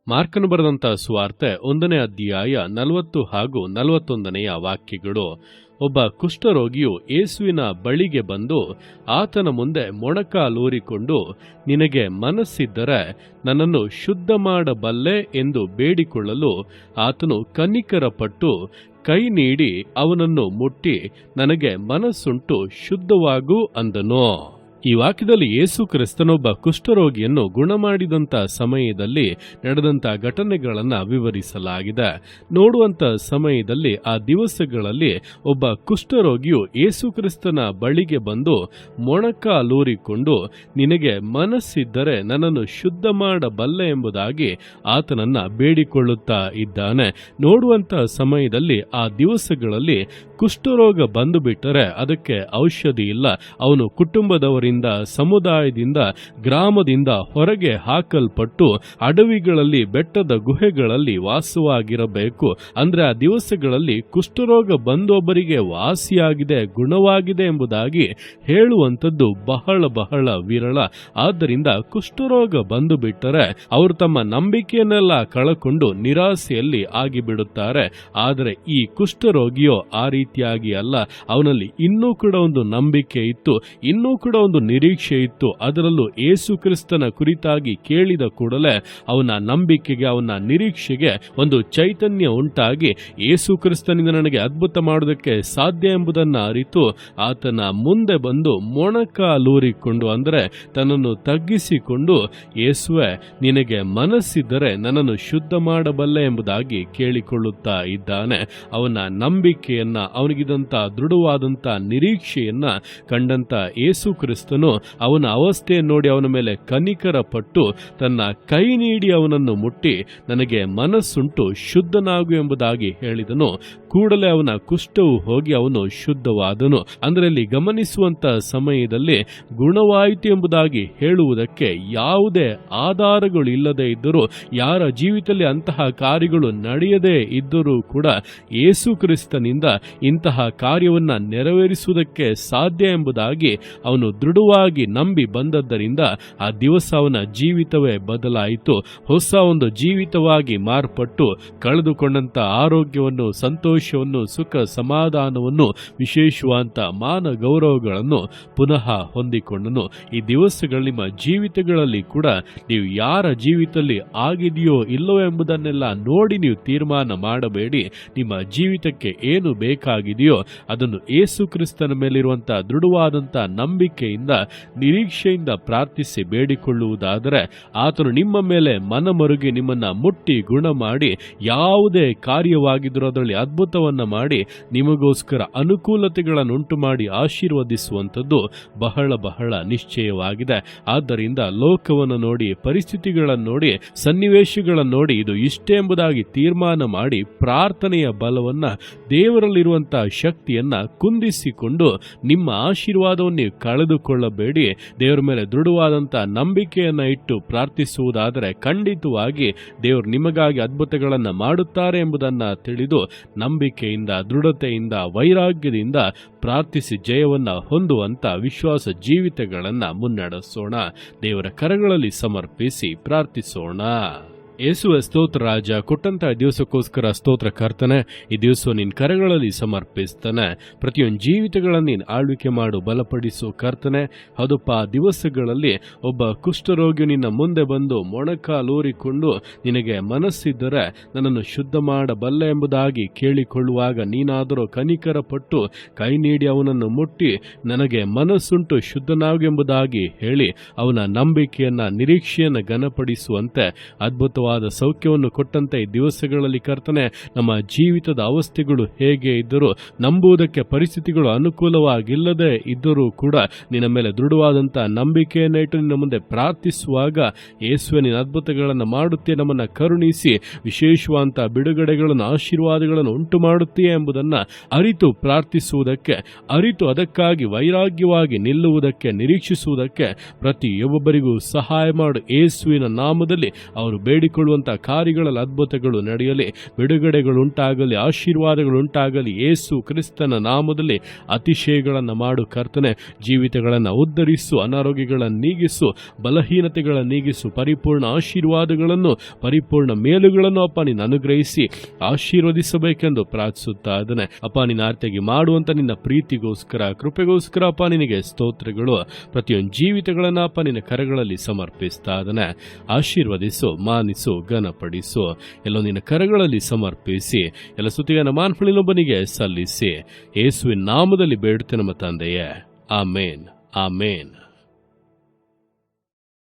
ಮಾರ್ಕನು ಬರೆದಂಥ ಸುವಾರ್ತೆ 1ನೇ ಅಧ್ಯಾಯ 40 ಹಾಗೂ 41 ವಾಕ್ಯಗಳು. ಒಬ್ಬ ಕುಷ್ಠರೋಗಿಯು ಯೇಸುವಿನ ಬಳಿಗೆ ಬಂದು ಆತನ ಮುಂದೆ ಮೊಣಕಾಲೂರಿಕೊಂಡು, ನಿನಗೆ ಮನಸ್ಸಿದ್ದರೆ ನನ್ನನ್ನು ಶುದ್ಧ ಮಾಡಬಲ್ಲೆ ಎಂದು ಬೇಡಿಕೊಳ್ಳಲು ಆತನು ಕನಿಕರಪಟ್ಟು ಕೈ ನೀಡಿ ಅವನನ್ನು ಮುಟ್ಟಿ, ನನಗೆ ಮನಸ್ಸುಂಟು, ಶುದ್ಧವಾಗು ಅಂದನು. ಈ ವಾಕ್ಯದಲ್ಲಿ ಯೇಸು ಕ್ರಿಸ್ತನೊಬ್ಬ ಕುಷ್ಠರೋಗಿಯನ್ನು ಗುಣಮಾಡಿದಂಥ ಸಮಯದಲ್ಲಿ ನಡೆದಂಥ ಘಟನೆಗಳನ್ನು ವಿವರಿಸಲಾಗಿದೆ. ನೋಡುವಂಥ ಸಮಯದಲ್ಲಿ ಆ ದಿವಸಗಳಲ್ಲಿ ಒಬ್ಬ ಕುಷ್ಠರೋಗಿಯು ಯೇಸು ಕ್ರಿಸ್ತನ ಬಳಿಗೆ ಬಂದು ಮೊಣಕಾಲೂರಿಕೊಂಡು, ನಿನಗೆ ಮನಸ್ಸಿದ್ದರೆ ನನ್ನನ್ನು ಶುದ್ಧ ಮಾಡಬಲ್ಲೆ ಎಂಬುದಾಗಿ ಆತನನ್ನ ಬೇಡಿಕೊಳ್ಳುತ್ತಾ ಇದ್ದಾನೆ. ನೋಡುವಂಥ ಸಮಯದಲ್ಲಿ ಆ ದಿವಸಗಳಲ್ಲಿ ಕುಷ್ಠರೋಗ ಬಂದು ಬಿಟ್ಟರೆ ಅದಕ್ಕೆ ಔಷಧಿ ಇಲ್ಲ. ಅವನು ಕುಟುಂಬದವರಿಂದ, ಸಮುದಾಯದಿಂದ, ಗ್ರಾಮದಿಂದ ಹೊರಗೆ ಹಾಕಲ್ಪಟ್ಟು ಅಡವಿಗಳಲ್ಲಿ, ಬೆಟ್ಟದ ಗುಹೆಗಳಲ್ಲಿ ವಾಸವಾಗಿರಬೇಕು. ಅಂದ್ರೆ ಆ ದಿವಸಗಳಲ್ಲಿ ಕುಷ್ಠರೋಗ ಬಂದೊಬ್ಬರಿಗೆ ವಾಸಿಯಾಗಿದೆ, ಗುಣವಾಗಿದೆ ಎಂಬುದಾಗಿ ಹೇಳುವಂಥದ್ದು ಬಹಳ ಬಹಳ ವಿರಳ. ಆದ್ದರಿಂದ ಕುಷ್ಠರೋಗ ಬಂದು ಬಿಟ್ಟರೆ ಅವರು ತಮ್ಮ ನಂಬಿಕೆಯನ್ನೆಲ್ಲ ಕಳಕೊಂಡು ನಿರಾಸೆಯಲ್ಲಿ ಆಗಿಬಿಡುತ್ತಾರೆ. ಆದರೆ ಈ ಕುಷ್ಠರೋಗಿಯೋ ಆ ರೀತಿಯಾಗಿ ಅಲ್ಲ. ಅವನಲ್ಲಿ ಇನ್ನೂ ಕೂಡ ಒಂದು ನಂಬಿಕೆ ಇತ್ತು, ಇನ್ನೂ ಕೂಡ ಒಂದು ನಿರೀಕ್ಷೆ ಇತ್ತು. ಅದರಲ್ಲೂ ಯೇಸು ಕ್ರಿಸ್ತನ ಕುರಿತಾಗಿ ಕೇಳಿದ ಕೂಡಲೇ ಅವನ ನಂಬಿಕೆಗೆ, ಅವನ ನಿರೀಕ್ಷೆಗೆ ಒಂದು ಚೈತನ್ಯ ಉಂಟಾಗಿ, ಯೇಸು ಕ್ರಿಸ್ತನಿಂದ ನನಗೆ ಅದ್ಭುತ ಮಾಡೋದಕ್ಕೆ ಸಾಧ್ಯ ಎಂಬುದನ್ನು ಅರಿತು ಆತನ ಮುಂದೆ ಬಂದು ಮೊಣಕಾಲೂರಿಕೊಂಡು, ಅಂದರೆ ತನ್ನನ್ನು ತಗ್ಗಿಸಿಕೊಂಡು, ಯೇಸುವೆ, ನಿನಗೆ ಮನಸ್ಸಿದ್ದರೆ ನನ್ನನ್ನು ಶುದ್ಧ ಮಾಡಬಲ್ಲೆ ಎಂಬುದಾಗಿ ಕೇಳಿಕೊಳ್ಳುತ್ತಾ ಇದ್ದಾನೆ. ಅವನ ನಂಬಿಕೆಯನ್ನ, ಅವನಿಗಿದಂತ ದೃಢವಾದಂತ ನಿರೀಕ್ಷೆಯನ್ನ ಕಂಡಂತ ಯೇಸು ಕ್ರಿಸ್ತನು ಅವನ ಅವಸ್ಥೆಯನ್ನು ನೋಡಿ ಅವನ ಮೇಲೆ ಕನಿಕರ ಪಟ್ಟು ತನ್ನ ಕೈ ನೀಡಿ ಅವನನ್ನು ಮುಟ್ಟಿ, ನನಗೆ ಮನಸ್ಸುಂಟು, ಶುದ್ಧನಾಗು ಎಂಬುದಾಗಿ ಹೇಳಿದನು. ಕೂಡಲೇ ಅವನ ಕುಷ್ಠವು ಹೋಗಿ ಅವನು ಶುದ್ಧವಾದನು. ಅಂದ್ರೆ ಅಲ್ಲಿ ಗಮನಿಸುವಂತ ಸಮಯದಲ್ಲಿ ಗುಣವಾಯಿತು ಎಂಬುದಾಗಿ ಹೇಳುವುದಕ್ಕೆ ಯಾವುದೇ ಆಧಾರಗಳು ಇಲ್ಲದೆ ಇದ್ದರೂ, ಯಾರ ಜೀವಿತದಲ್ಲಿ ಅಂತಹ ಕಾರ್ಯಗಳು ನಡೆಯದೇ ಇದ್ದರೂ ಕೂಡ ಯೇಸು ಕ್ರಿಸ್ತನಿಂದ ಇಂತಹ ಕಾರ್ಯವನ್ನ ನೆರವೇರಿಸುವುದಕ್ಕೆ ಸಾಧ್ಯ ಎಂಬುದಾಗಿ ಅವನು ದೃಢವಾಗಿ ನಂಬಿ ಬಂದದ್ದರಿಂದ ಆ ದಿವಸ ಅವನ ಜೀವಿತವೇ ಬದಲಾಯಿತು. ಹೊಸ ಒಂದು ಜೀವಿತವಾಗಿ ಮಾರ್ಪಟ್ಟು ಕಳೆದುಕೊಂಡಂತ ಆರೋಗ್ಯವನ್ನು, ಸಂತೋಷವನ್ನು, ಸುಖ ಸಮಾಧಾನವನ್ನು, ವಿಶೇಷವಾದಂತ ಮಾನ ಗೌರವಗಳನ್ನು ಪುನಃ ಹೊಂದಿಕೊಂಡನು. ಈ ದಿವಸಗಳು ನಿಮ್ಮ ಜೀವಿತಗಳಲ್ಲಿ ಕೂಡ ನೀವು ಯಾರ ಜೀವಿತದಲ್ಲಿ ಆಗಿದೆಯೋ ಇಲ್ಲವೋ ಎಂಬುದನ್ನೆಲ್ಲ ನೋಡಿ ನೀವು ತೀರ್ಮಾನ ಮಾಡಬೇಡಿ. ನಿಮ್ಮ ಜೀವಿತಕ್ಕೆ ಏನು ಬೇಕಾಗಿದೆಯೋ ಅದನ್ನು ಯೇಸು ಕ್ರಿಸ್ತನ ಮೇಲಿರುವಂತಹ ದೃಢವಾದಂತ ನಂಬಿಕೆಯಿಂದ, ನಿರೀಕ್ಷೆಯಿಂದ ಪ್ರಾರ್ಥಿಸಿ ಬೇಡಿಕೊಳ್ಳುವುದಾದರೆ ಆತನು ನಿಮ್ಮ ಮೇಲೆ ಮನಮರುಗಿ ನಿಮ್ಮನ್ನ ಮುಟ್ಟಿ ಗುಣ ಮಾಡಿ, ಯಾವುದೇ ಕಾರ್ಯವಾಗಿದ್ದರೂ ಅದರಲ್ಲಿ ಅದ್ಭುತವನ್ನ ಮಾಡಿ ನಿಮಗೋಸ್ಕರ ಅನುಕೂಲತೆಗಳನ್ನು ಉಂಟು ಮಾಡಿ ಆಶೀರ್ವದಿಸುವಂಥದ್ದು ಬಹಳ ಬಹಳ ನಿಶ್ಚಯವಾಗಿದೆ. ಆದ್ದರಿಂದ ಲೋಕವನ್ನು ನೋಡಿ, ಪರಿಸ್ಥಿತಿಗಳನ್ನು ನೋಡಿ, ಸನ್ನಿವೇಶಗಳನ್ನು ನೋಡಿ ಇದು ಇಷ್ಟೇ ಎಂಬುದಾಗಿ ತೀರ್ಮಾನ ಮಾಡಿ ಪ್ರಾರ್ಥನೆಯ ಬಲವನ್ನ, ದೇವರಲ್ಲಿರುವಂತಹ ಶಕ್ತಿಯನ್ನ ಕುಂದಿಸಿಕೊಂಡು ನಿಮ್ಮ ಆಶೀರ್ವಾದವನ್ನು ನೀವು ಕಳೆದುಕೊಳ್ಳಬೇಡಿ. ದೇವರ ಮೇಲೆ ದೃಢವಾದಂತಹ ನಂಬಿಕೆಯನ್ನ ಇಟ್ಟು ಪ್ರಾರ್ಥಿಸುವುದಾದರೆ ಖಂಡಿತವಾಗಿ ದೇವರು ನಿಮಗಾಗಿ ಅದ್ಭುತಗಳನ್ನು ಮಾಡುತ್ತಾರೆ ಎಂಬುದನ್ನ ತಿಳಿದು ನಂಬಿಕೆಯಿಂದ, ದೃಢತೆಯಿಂದ, ವೈರಾಗ್ಯದಿಂದ ಪ್ರಾರ್ಥಿಸಿ ಜಯವನ್ನ ಹೊಂದುವಂತ ವಿಶ್ವಾಸ ಜೀವಿತಗಳನ್ನ ಮುನ್ನಡೆಸೋಣ. ದೇವರ ಕರಗಳಲ್ಲಿ ಸಮರ್ಪಿಸಿ ಪ್ರಾರ್ಥಿಸೋಣ. ಯೇಸುವೆ ಸ್ತೋತ್ರ ರಾಜ, ಕೊಟ್ಟಂತಹ ದಿವಸಕ್ಕೋಸ್ಕರ ಸ್ತೋತ್ರ ಕರ್ತನೆ. ಈ ದಿವಸ ನಿನ್ನ ಕರಗಳಲ್ಲಿ ಸಮರ್ಪಿಸ್ತಾನೆ. ಪ್ರತಿಯೊಂದು ಜೀವಿತಗಳನ್ನು ನೀನು ಆಳ್ವಿಕೆ ಮಾಡು, ಬಲಪಡಿಸು ಕರ್ತನೆ. ಹೌದಪ್ಪ, ದಿವಸಗಳಲ್ಲಿ ಒಬ್ಬ ಕುಷ್ಠರೋಗಿ ನಿನ್ನ ಮುಂದೆ ಬಂದು ಮೊಣಕಾಲೂರಿಕೊಂಡು, ನಿನಗೆ ಮನಸ್ಸಿದ್ದರೆ ನನ್ನನ್ನು ಶುದ್ಧ ಮಾಡಬಲ್ಲೆ ಎಂಬುದಾಗಿ ಕೇಳಿಕೊಳ್ಳುವಾಗ ನೀನಾದರೂ ಕನಿಕರ ಪಟ್ಟು ಕೈ ನೀಡಿ ಅವನನ್ನು ಮುಟ್ಟಿ, ನನಗೆ ಮನಸ್ಸುಂಟು, ಶುದ್ಧನಾಗು ಎಂಬುದಾಗಿ ಹೇಳಿ ಅವನ ನಂಬಿಕೆಯನ್ನ, ನಿರೀಕ್ಷೆಯನ್ನು ಘನಪಡಿಸುವಂತೆ ಅದ್ಭುತವಾದ ಸೌಖ್ಯವನ್ನು ಕೊಟ್ಟಂತೆ ಈ ದಿವಸಗಳಲ್ಲಿ ಕರ್ತನೆ, ನಮ್ಮ ಜೀವಿತದ ಅವಸ್ಥೆಗಳು ಹೇಗೆ ಇದ್ದರೂ, ನಂಬುವುದಕ್ಕೆ ಪರಿಸ್ಥಿತಿಗಳು ಅನುಕೂಲವಾಗಿಲ್ಲದೆ ಇದ್ದರೂ ಕೂಡ ನಿನ್ನ ಮೇಲೆ ದೃಢವಾದಂತಹ ನಂಬಿಕೆಯನ್ನು ಇಟ್ಟು ನಿನ್ನ ಮುಂದೆ ಪ್ರಾರ್ಥಿಸುವಾಗ ಯೇಸುವೆ ನಿನ್ನ ಅದ್ಭುತಗಳನ್ನು ಮಾಡುತ್ತೀಯ, ನಮ್ಮನ್ನ ಕರುಣಿಸಿ ವಿಶೇಷವಾದಂತಹ ಬಿಡುಗಡೆಗಳನ್ನು, ಆಶೀರ್ವಾದಗಳನ್ನು ಉಂಟು ಮಾಡುತ್ತೀಯ ಎಂಬುದನ್ನು ಅರಿತು ಪ್ರಾರ್ಥಿಸುವುದಕ್ಕೆ, ಅರಿತು ಅದಕ್ಕಾಗಿ ವೈರಾಗ್ಯವಾಗಿ ನಿಲ್ಲುವುದಕ್ಕೆ, ನಿರೀಕ್ಷಿಸುವುದಕ್ಕೆ ಪ್ರತಿಯೊಬ್ಬರಿಗೂ ಸಹಾಯ ಮಾಡು. ಯೇಸುವಿನ ನಾಮದಲ್ಲಿ ಅವರು ಬೇಡಿಕೊಂಡು ಮಾಡಿಕೊಳ್ಳುವಂಥ ಕಾರ್ಯಗಳಲ್ಲಿ ಅದ್ಭುತಗಳು ನಡೆಯಲಿ, ಬಿಡುಗಡೆಗಳುಂಟಾಗಲಿ, ಆಶೀರ್ವಾದಗಳುಂಟಾಗಲಿ. ಯೇಸು ಕ್ರಿಸ್ತನ ನಾಮದಲ್ಲಿ ಅತಿಶಯಗಳನ್ನು ಮಾಡು ಕರ್ತನೆ. ಜೀವಿತಗಳನ್ನು ಉದ್ಧರಿಸು, ಅನಾರೋಗ್ಯಗಳನ್ನು ನೀಗಿಸು, ಬಲಹೀನತೆಗಳನ್ನು ನೀಗಿಸು. ಪರಿಪೂರ್ಣ ಆಶೀರ್ವಾದಗಳನ್ನು, ಪರಿಪೂರ್ಣ ಮೇಲುಗಳನ್ನು ಅಪ್ಪ ನೀನು ಅನುಗ್ರಹಿಸಿ ಆಶೀರ್ವದಿಸಬೇಕೆಂದು ಪ್ರಾರ್ಥಿಸುತ್ತಾ ಇದ್ದಾನೆ. ಅಪ್ಪ ನಿನ್ನ ಆರ್ತಿಯಾಗಿ ಮಾಡುವಂಥ ನಿನ್ನ ಪ್ರೀತಿಗೋಸ್ಕರ, ಕೃಪೆಗೋಸ್ಕರ ಅಪ್ಪ ನಿನಗೆ ಸ್ತೋತ್ರಗಳು. ಪ್ರತಿಯೊಂದು ಜೀವಿತಗಳನ್ನು ಅಪ್ಪ ನಿನ್ನ ಕರಗಳಲ್ಲಿ ಸಮರ್ಪಿಸ್ತಾ ಇದ್ದಾನೆ. ಆಶೀರ್ವದಿಸು, ಮಾನಿಸು, ಘನಪಡಿಸು. ಎಲ್ಲೋ ನಿನ್ನ ಕರಗಳಲ್ಲಿ ಸಮರ್ಪಿಸಿ ಎಲ್ಲ ಸ್ತುತಿಯನ್ನು ಮಾನ್ಫಳಿನೊಬ್ಬನಿಗೆ ಸಲ್ಲಿಸಿ ಯೇಸುವಿನ ನಾಮದಲ್ಲಿ ಬೇಡುತ್ತೆ ನಮ್ಮ ತಂದೆಯೇ. ಆಮೇನ್, ಆಮೇನ್.